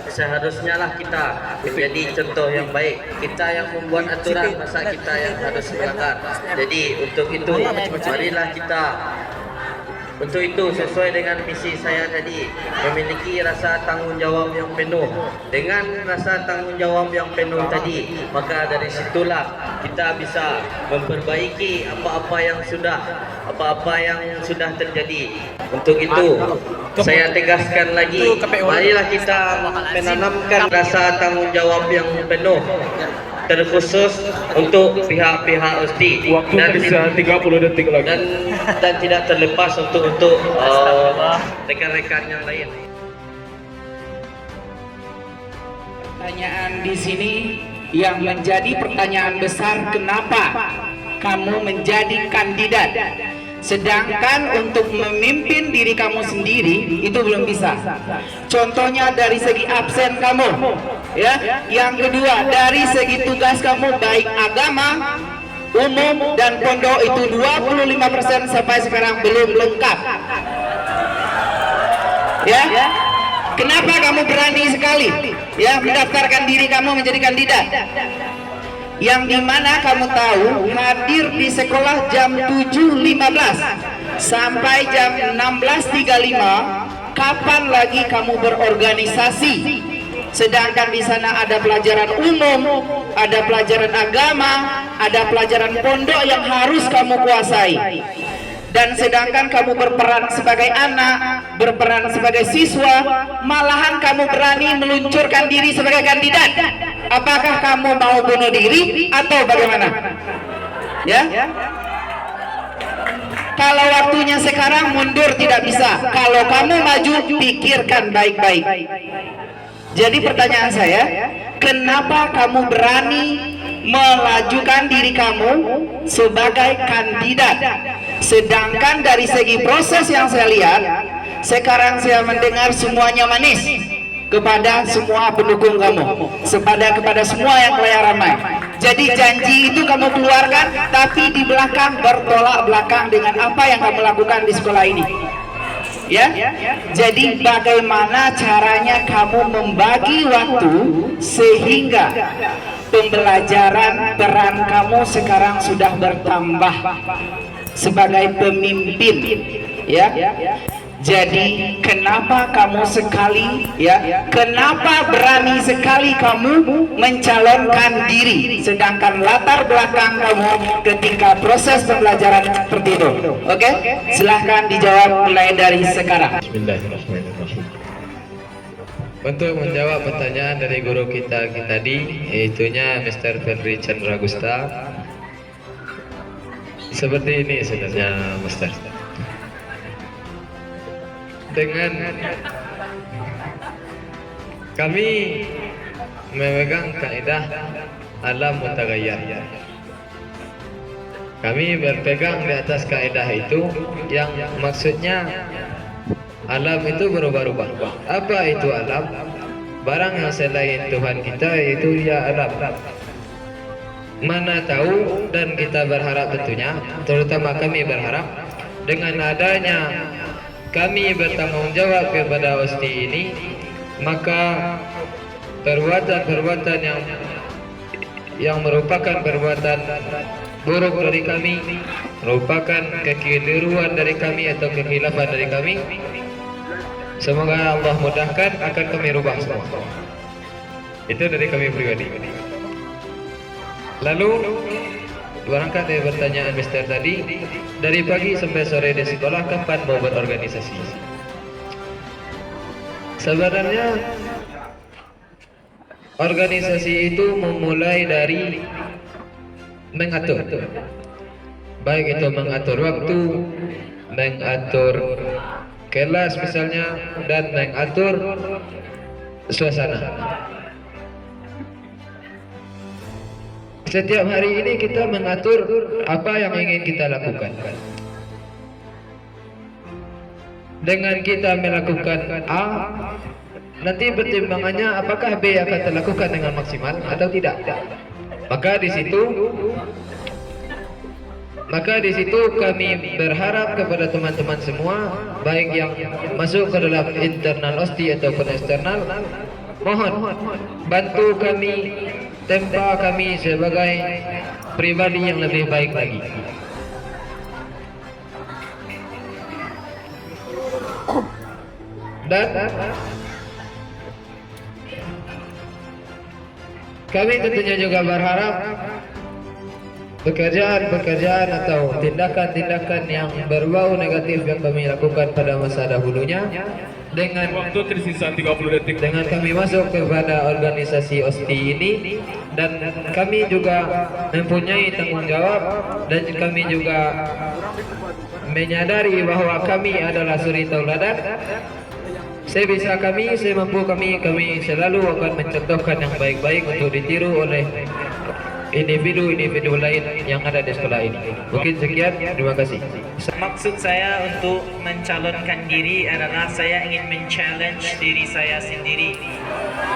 seharusnya lah kita menjadi contoh yang baik. Kita yang membuat aturan, masa kita yang harus melanggar. Jadi untuk itu marilah kita sesuai dengan misi saya tadi, memiliki rasa tanggung jawab yang penuh. Dengan rasa tanggung jawab yang penuh tadi, maka dari situlah kita bisa memperbaiki apa-apa yang sudah terjadi. Untuk itu saya tegaskan lagi, marilah kita menanamkan rasa tanggung jawab yang penuh, terkhusus untuk pihak-pihak OSTI dan 30 detik lagi dan tidak terlepas untuk rekan-rekan yang lain. Pertanyaan di sini yang menjadi pertanyaan besar, kenapa kamu menjadi kandidat sedangkan untuk memimpin diri kamu sendiri itu belum bisa. Contohnya dari segi absen kamu, ya. Yang kedua, dari segi tugas kamu baik agama, umum dan pondok itu 25% sampai sekarang belum lengkap. Ya. Kenapa kamu berani sekali ya mendaftarkan diri kamu menjadi kandidat? Yang dimana kamu tahu hadir di sekolah jam 7.15 sampai jam 16.35, kapan lagi kamu berorganisasi? Sedangkan di sana ada pelajaran umum, ada pelajaran agama, ada pelajaran pondok yang harus kamu kuasai. Dan sedangkan kamu berperan sebagai anak, berperan sebagai siswa, malahan kamu berani meluncurkan diri sebagai kandidat. Apakah kamu mau bunuh diri atau bagaimana? Ya? Kalau waktunya sekarang mundur tidak bisa. Kalau kamu maju, pikirkan baik-baik. Jadi pertanyaan saya, kenapa kamu berani melajukan diri kamu sebagai kandidat? Sedangkan dari segi proses yang saya lihat, sekarang saya mendengar semuanya manis kepada semua pendukung kamu, kepada semua yang kelayaran ramai. Jadi janji itu kamu keluarkan, tapi di belakang bertolak belakang dengan apa yang kamu lakukan di sekolah ini. Ya, jadi bagaimana caranya kamu membagi waktu sehingga pembelajaran peran kamu sekarang sudah bertambah sebagai pemimpin, ya. Jadi kenapa kamu kenapa berani sekali kamu mencalonkan diri sedangkan latar belakang kamu ketika proses pembelajaran seperti itu? Oke? Silahkan dijawab mulai dari sekarang. Bismillahirrahmanirrahim. Untuk menjawab pertanyaan dari guru kita tadi, yaitunya Mr. Febri Chandra Gusta, seperti ini sebenarnya, Mr. Dengan kami memegang kaidah alam mutaghayyir. Kami berpegang di atas kaidah itu yang maksudnya alam itu berubah-ubah. Apa itu alam? Barang yang selain Tuhan kita itu ya alam. Mana tahu, dan kita berharap tentunya, terutama kami berharap dengan adanya kami bertanggung jawab kepada OSTI ini, maka perbuatan-perbuatan yang merupakan perbuatan buruk dari kami, merupakan kekeliruan dari kami atau kekhilafan dari kami, semoga Allah mudahkan akan kami rubah semua. Itu dari kami pribadi. Lalu barangkali dari pertanyaan Mister tadi, dari pagi sampai sore di sekolah kapan mau berorganisasi? Sebenarnya organisasi itu memulai dari mengatur, baik itu mengatur waktu, mengatur kelas misalnya, dan mengatur suasana. setiap hari ini kita mengatur apa yang ingin kita lakukan. Dengan kita melakukan A, nanti pertimbangannya apakah B akan terlakukan dengan maksimal atau tidak. Maka di situ kami berharap kepada teman-teman semua, baik yang masuk ke dalam internal OSTI ataupun eksternal, mohon bantu kami, tempa kami sebagai pribadi yang lebih baik lagi. Dan kami tentunya juga berharap pekerjaan atau tindakan-tindakan yang berbau negatif yang kami lakukan pada masa dahulunya, dengan waktu tersisa 30 detik dengan kami masuk kepada organisasi OSTI ini, dan kami juga mempunyai tanggung jawab, dan kami juga menyadari bahwa kami adalah suri tauladan. Sebisa kami, semampu kami selalu akan mencontohkan yang baik-baik untuk ditiru oleh individu-individu lain yang ada di sekolah ini. Mungkin sekian, terima kasih. Maksud saya untuk mencalonkan diri adalah saya ingin men-challenge diri saya sendiri,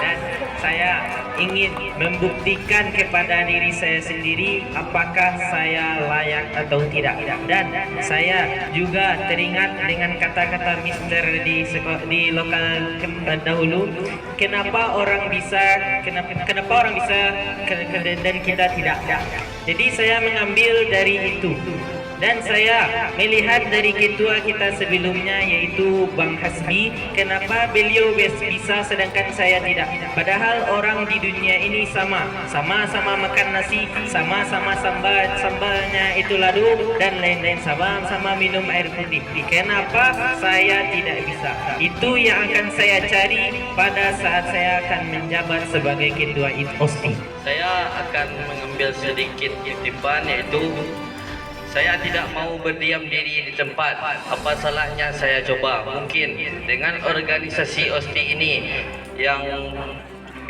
dan saya ingin membuktikan kepada diri saya sendiri apakah saya layak atau tidak. Dan saya juga teringat dengan kata-kata Mister di lokal dahulu, kenapa orang bisa dan kita tidak. Jadi saya mengambil dari itu, dan saya melihat dari ketua kita sebelumnya, yaitu Bang Hasbi, kenapa beliau bisa sedangkan saya tidak. Padahal orang di dunia ini sama-sama makan nasi, sama-sama sambalnya itu ladu dan lain-lain, sama-sama minum air putih. Kenapa saya tidak bisa? Itu yang akan saya cari pada saat saya akan menjabat sebagai ketua OSTI. Saya akan mengambil sedikit kutipan, yaitu saya tidak mau berdiam diri di tempat. Apa salahnya saya coba? Mungkin dengan organisasi OSTI ini yang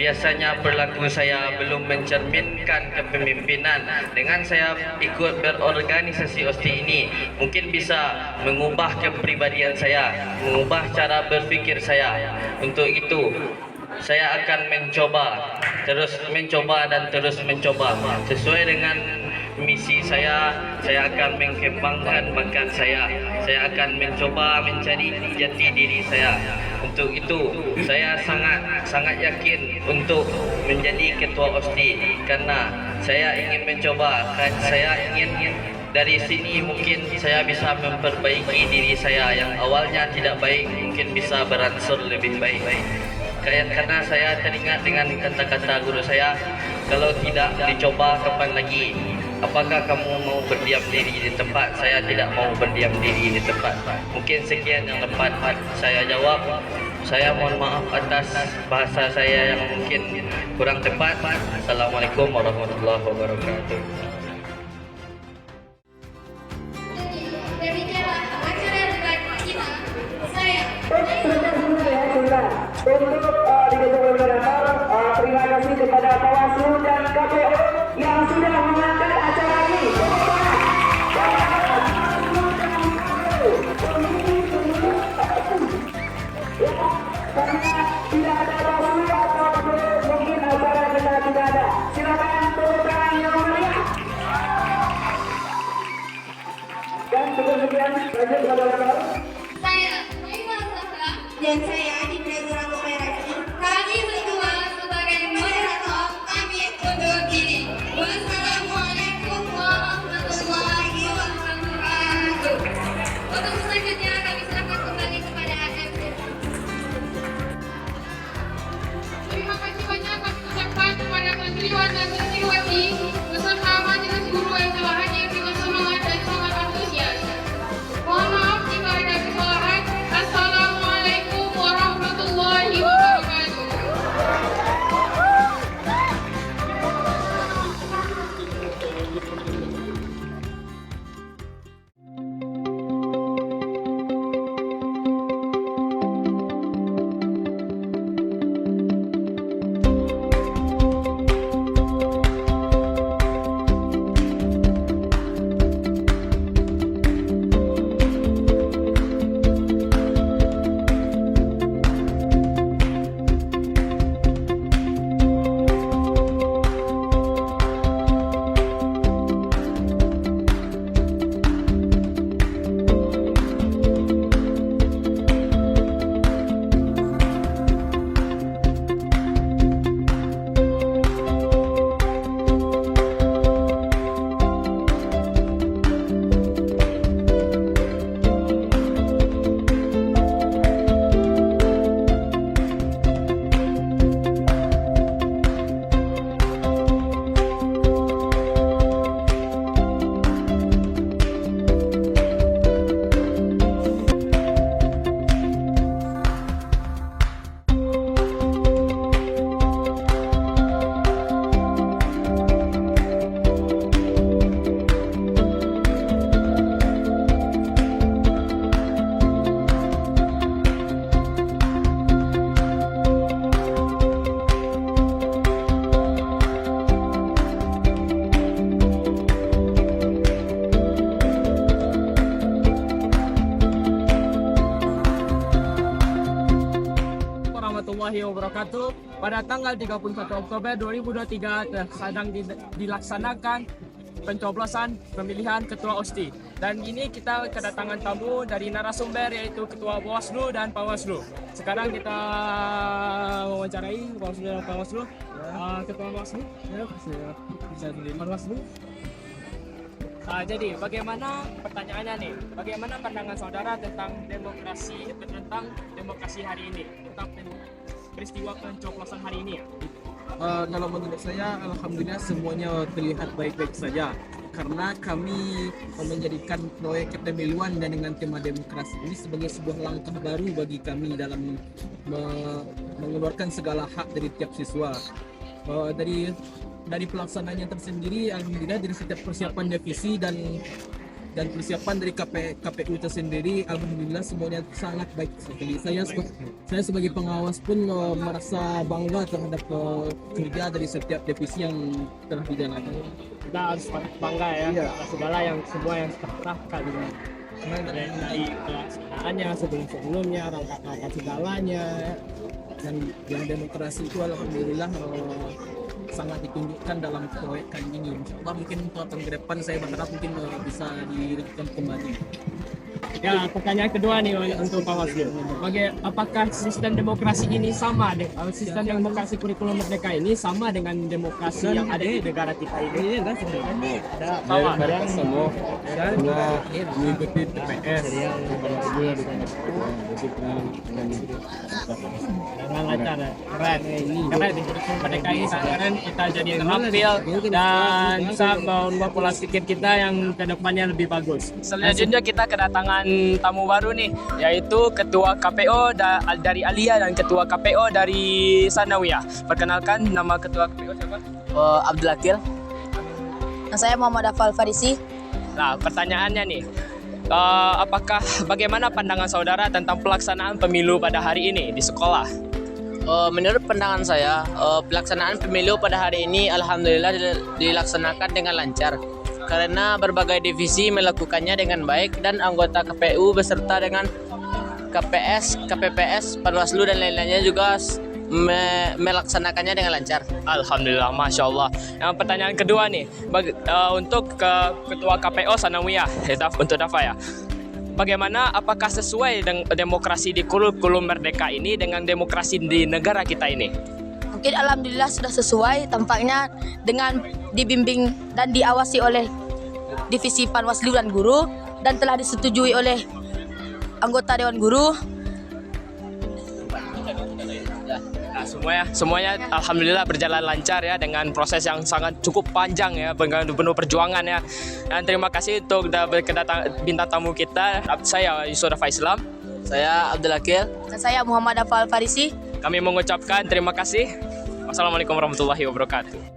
biasanya perilaku saya belum mencerminkan kepemimpinan, dengan saya ikut berorganisasi OSTI ini mungkin bisa mengubah kepribadian saya, mengubah cara berpikir saya. Untuk itu saya akan terus mencoba sesuai dengan misi saya akan mengembangkan bakat saya akan mencoba mencari jati diri saya. Untuk itu saya sangat yakin untuk menjadi ketua OSTI, karena saya ingin mencoba, saya ingin dari sini mungkin saya bisa memperbaiki diri saya yang awalnya tidak baik, mungkin bisa beransur lebih baik. Karena saya teringat dengan kata-kata guru saya, kalau tidak dicoba kapan lagi? Apakah kamu mau berdiam diri di tempat? Saya tidak mau berdiam diri di tempat. Mungkin sekian yang dapat saya jawab. Saya mohon maaf atas bahasa saya yang mungkin kurang tepat. Assalamualaikum warahmatullahi wabarakatuh. Demikianlah acara debat kita. Saya Untuk terima kasih kepada Bawaslu dan KPU yang sudah mengangkat acara ini. Karena tidak ada Bawaslu atau mungkin acara kita tidak ada. Silakan tepuk tangan yang meriah. Dan sekian lanjut kepada saya Naima Safra dan saya Adi Brazil Meraki. Kami berdua sebagai moderator kami undur diri. Wassalamualaikum warahmatullahi wabarakatuh. Untuk selanjutnya kami serahkan kembali kepada AMC. Terima kasih banyak kami ucapkan kepada santriwan dan santriwati beserta majelis guru yang telah hadir dengan semangat dan sangat antusias. Mohon maaf jika ada kesalahan. Assalamualaikum warahmatullahi wabarakatuh. Pada tanggal 31 Oktober 2023 sedang dilaksanakan pencoblosan pemilihan Ketua OSTI. Dan ini kita kedatangan tamu dari narasumber yaitu Ketua Bawaslu dan Panwaslu. Sekarang kita wawancarai Bawaslu dan Panwaslu. Ketua Bawaslu, bisa Panwaslu. Jadi bagaimana pertanyaannya nih? Bagaimana pandangan saudara tentang demokrasi hari ini, tentang peristiwa pencoblosan hari ini? Kalau menurut saya, alhamdulillah semuanya terlihat baik-baik saja. Karena kami menjadikan proyek kepemiluan dan dengan tema demokrasi ini sebagai sebuah langkah baru bagi kami dalam mengeluarkan segala hak dari tiap siswa. Dari pelaksananya tersendiri, alhamdulillah dari setiap persiapan divisi dan persiapan dari KPU tersendiri, alhamdulillah semuanya sangat baik sekali. Saya sebagai pengawas pun merasa bangga terhadap kerja dari setiap divisi yang telah dijalankan. Kita harus bangga ya, segala semua yang terkerahkan dari pelaksanaannya sebelumnya, rangka segalanya, dan yang demokrasi itu alhamdulillah sangat ditunjukkan dalam proyek kali ini. Insyaallah mungkin tahun ke depan saya berharap mungkin bisa dilakukan kembali. Ya, pertanyaan kedua nih untuk Pak Waslu. Apakah sistem demokrasi ini sama dengan sistem demokrasi kurikulum merdeka ini sama dengan demokrasi yang ada di negara kita ini? Iya, sama. Semua mengikuti TPS dengan lancar, keren. Karena di kurikulum merdeka ini keren, kita jadi terampil dan bisa membuat pola pikir kita yang kedepannya lebih bagus. Selanjutnya kita kedatangan tamu baru nih, yaitu Ketua KPO dari Alia dan Ketua KPO dari Sanawiyah. Perkenalkan, nama Ketua KPO siapa? Abdul Akil. Saya Muhammad Afal Farisi. Nah, pertanyaannya nih, bagaimana pandangan saudara tentang pelaksanaan pemilu pada hari ini di sekolah? Menurut pandangan saya, pelaksanaan pemilu pada hari ini alhamdulillah dilaksanakan dengan lancar. Karena berbagai divisi melakukannya dengan baik dan anggota KPU beserta dengan KPPS, Panwaslu dan lain-lainnya juga melaksanakannya dengan lancar. Alhamdulillah, Masya Allah. Yang pertanyaan kedua nih, untuk Ketua KPO Sanawiyah, untuk Dafa ya. Bagaimana, apakah sesuai dengan demokrasi di kurikulum merdeka ini dengan demokrasi di negara kita ini? Mungkin alhamdulillah sudah sesuai, tampaknya dengan dibimbing dan diawasi oleh divisi Panwaslu dan guru dan telah disetujui oleh anggota Dewan Guru. Nah, semuanya alhamdulillah berjalan lancar ya, dengan proses yang sangat cukup panjang ya, penuh perjuangan ya. Dan terima kasih untuk bintang tamu kita. Saya Yusuf Rafa Islam. Saya Abdul Akil. Dan saya Muhammad Afal Farisi. Kami mengucapkan terima kasih. Wassalamualaikum warahmatullahi wabarakatuh.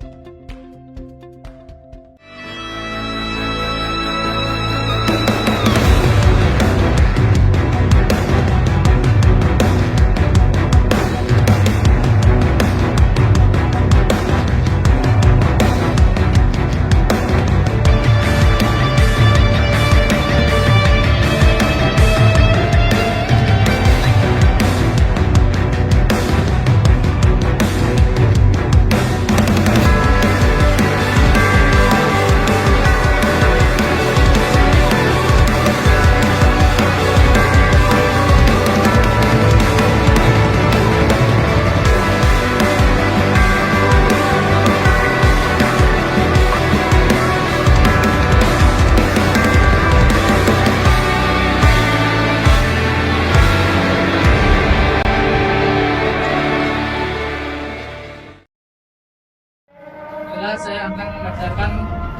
Saya akan membacakan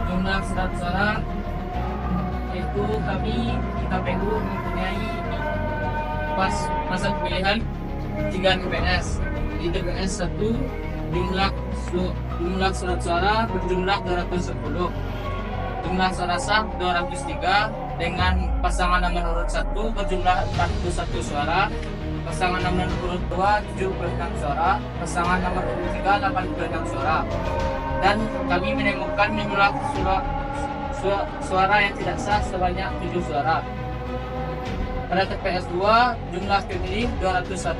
jumlah surat suara, yaitu kami di KPU mempunyai pas masa pemilihan 3 TPS. Di TPS 1 jumlah surat suara berjumlah 210, jumlah suara sah 203, dengan pasangan nomor urut 1 berjumlah 41 suara, pasangan nomor urut 2 76 suara, pasangan nomor urut 3 86 suara. Dan kami menemukan jumlah suara yang tidak sah sebanyak 7 suara. Pada TPS 2 jumlah pemilih 201,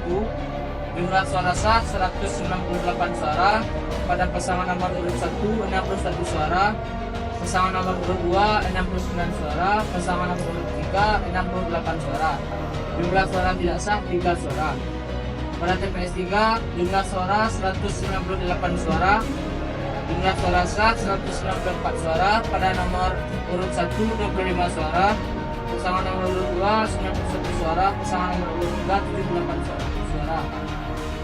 Jumlah suara sah 198 suara. Pada pasangan nomor urut 1 61 suara. Pasangan nomor urut 2 69 suara. Pasangan nomor urut 3 68 suara. Jumlah suara tidak sah 3 suara. Pada TPS 3 jumlah suara 198 suara. Jumlah suara sah 194 suara. Pada nomor urut 1 25 suara. Pasangan nomor urut 2 91 suara. Pasangan nomor urut 3 78 suara.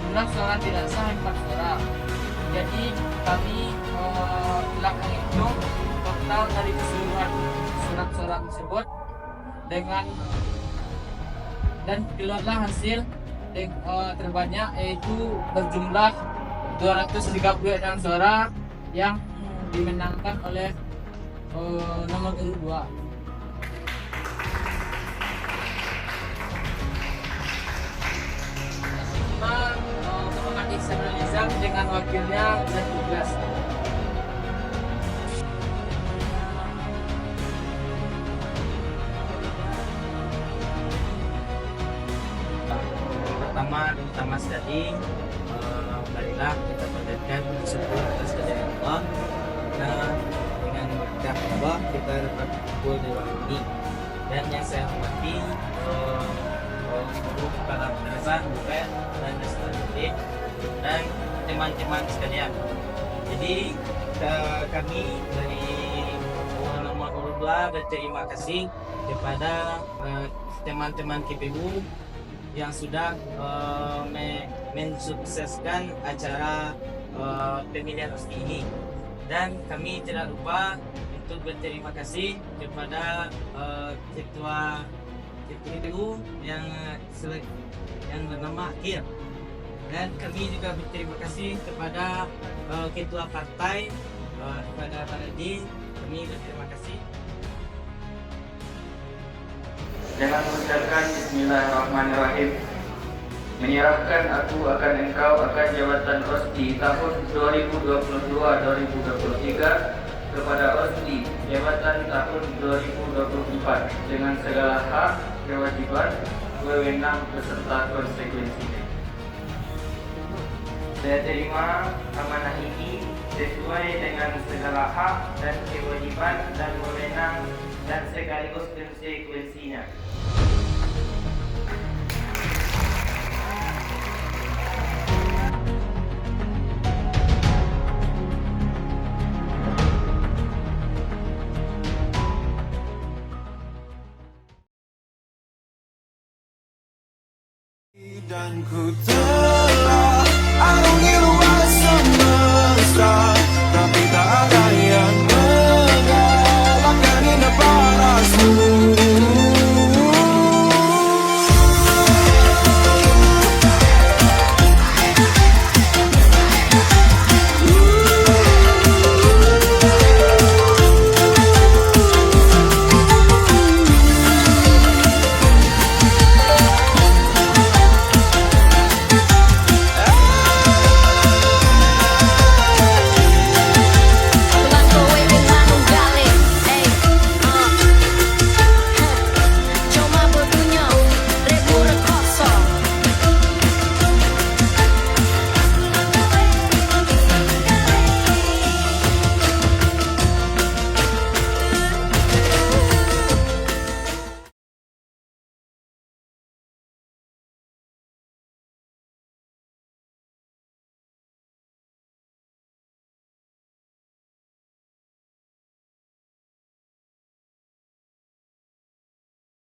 Jumlah suara tidak sah 4 suara. Jadi kami telah menghitung total dari keseluruhan surat-surat tersebut dan keluarlah hasil terbanyak, yaitu berjumlah 236 suara yang dimenangkan oleh nomor urut 2. Muhammad Ihsan Nizam dengan wakilnya dan tugas. Pertama sekali, marilah kita panjatkan syukur atas kehadiran Allah. Nah, dengan berkat Allah kita dapat berkumpul di ruang ini. Dan yang saya hormati guru kepala madrasah, Buket dan Nasaruddin dan teman-teman sekalian. Jadi kami dari nomor urut 2 berterima kasih kepada teman-teman KPU yang sudah mensukseskan acara pemilihan OSTI ini. Dan kami tidak lupa untuk berterima kasih kepada ketua KPU yang bernama Akhir. Dan kami juga berterima kasih kepada ketua partai, kepada Pak Edi. Kami berterima kasih. Dengan mengucapkan Bismillahirrahmanirrahim, menyerahkan aku akan engkau akan jabatan OSTI tahun 2022-2023 kepada OSTI jabatan tahun 2024 dengan segala hak, kewajiban, wewenang beserta konsekuensinya. Saya terima amanah ini sesuai dengan segala hak dan kewajiban dan wewenang dan sekaligus konsekuensinya. Dan ku